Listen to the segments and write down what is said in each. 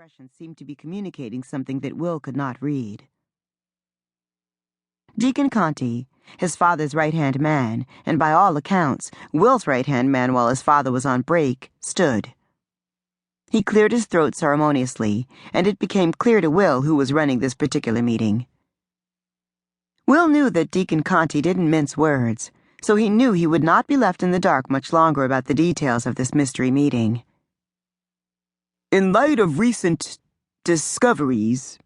expressions seemed to be communicating something that Will could not read. Deacon Conti, his father's right-hand man, and by all accounts, Will's right-hand man while his father was on break, stood. He cleared his throat ceremoniously, and it became clear to Will who was running this particular meeting. Will knew that Deacon Conti didn't mince words, so he knew he would not be left in the dark much longer about the details of this mystery meeting. In light of recent discoveries,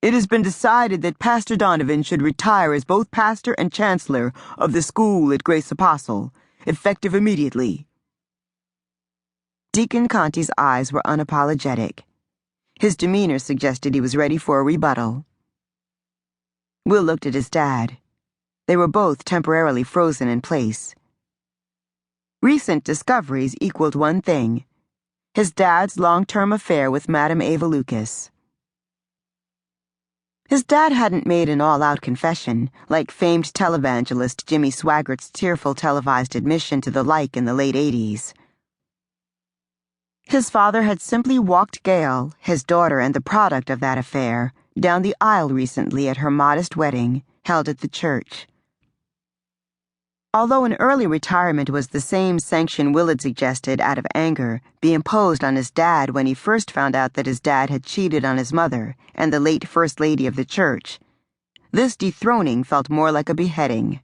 it has been decided that Pastor Donovan should retire as both pastor and chancellor of the school at Grace Apostle, effective immediately. Deacon Conti's eyes were unapologetic. His demeanor suggested he was ready for a rebuttal. Will looked at his dad. They were both temporarily frozen in place. Recent discoveries equaled one thing: his dad's long-term affair with Madame Ava Lucas. His dad hadn't made an all-out confession, like famed televangelist Jimmy Swaggart's tearful televised admission to the like in the late 80s. His father had simply walked Gail, his daughter and the product of that affair, down the aisle recently at her modest wedding, held at the church. Although an early retirement was the same sanction Will had suggested out of anger be imposed on his dad when he first found out that his dad had cheated on his mother and the late First Lady of the church, this dethroning felt more like a beheading.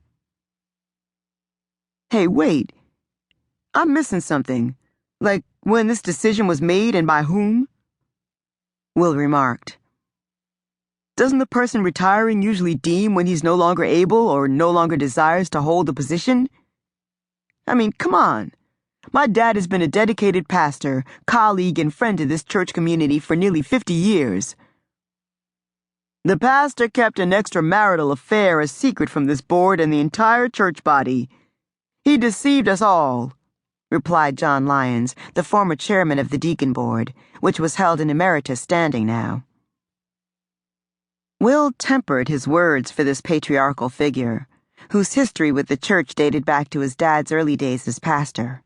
Hey, wait. I'm missing something. Like when this decision was made and by whom? Will remarked. Doesn't the person retiring usually deem when he's no longer able or no longer desires to hold the position? I mean, come on. My dad has been a dedicated pastor, colleague, and friend to this church community for nearly 50 years. The pastor kept an extramarital affair a secret from this board and the entire church body. He deceived us all, replied John Lyons, the former chairman of the deacon board, which was held in emeritus standing now. Will tempered his words for this patriarchal figure, whose history with the church dated back to his dad's early days as pastor.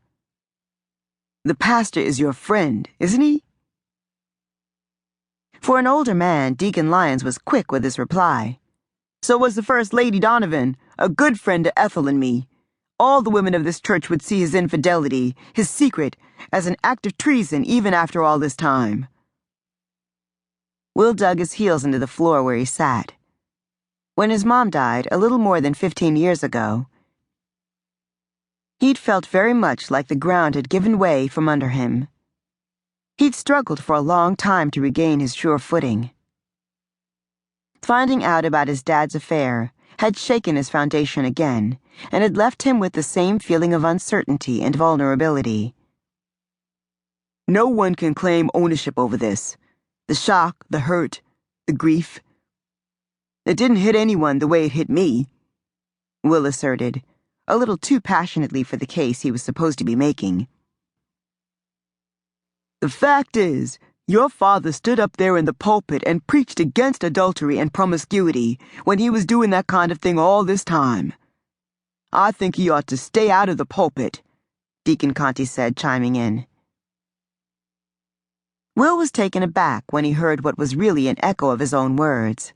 The pastor is your friend, isn't he? For an older man, Deacon Lyons was quick with his reply. So was the First Lady Donovan, a good friend to Ethel and me. All the women of this church would see his infidelity, his secret, as an act of treason even after all this time. Will dug his heels into the floor where he sat. When his mom died, a little more than 15 years ago, he'd felt very much like the ground had given way from under him. He'd struggled for a long time to regain his sure footing. Finding out about his dad's affair had shaken his foundation again, and had left him with the same feeling of uncertainty and vulnerability. No one can claim ownership over this. The shock, the hurt, the grief. It didn't hit anyone the way it hit me, Will asserted, a little too passionately for the case he was supposed to be making. The fact is, your father stood up there in the pulpit and preached against adultery and promiscuity when he was doing that kind of thing all this time. I think he ought to stay out of the pulpit, Deacon Conti said, chiming in. Will was taken aback when he heard what was really an echo of his own words.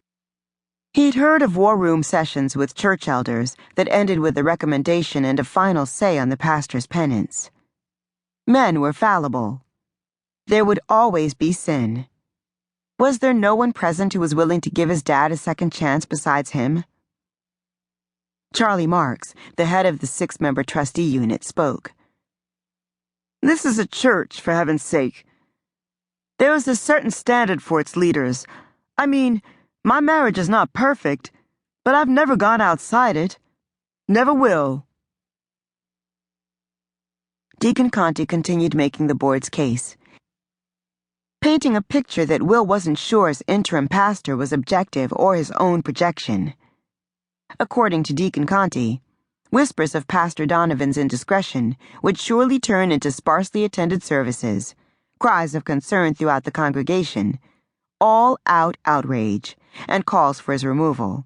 He'd heard of war room sessions with church elders that ended with a recommendation and a final say on the pastor's penance. Men were fallible. There would always be sin. Was there no one present who was willing to give his dad a second chance besides him? Charlie Marks, the head of the 6-member trustee unit, spoke. This is a church, for heaven's sake. There is a certain standard for its leaders. I mean, my marriage is not perfect, but I've never gone outside it. Never will. Deacon Conti continued making the board's case, painting a picture that Will wasn't sure his interim pastor was objective or his own projection. According to Deacon Conti, whispers of Pastor Donovan's indiscretion would surely turn into sparsely attended services, cries of concern throughout the congregation, all-out outrage, and calls for his removal.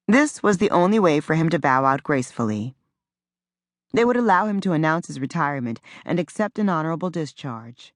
This was the only way for him to bow out gracefully. They would allow him to announce his retirement and accept an honorable discharge.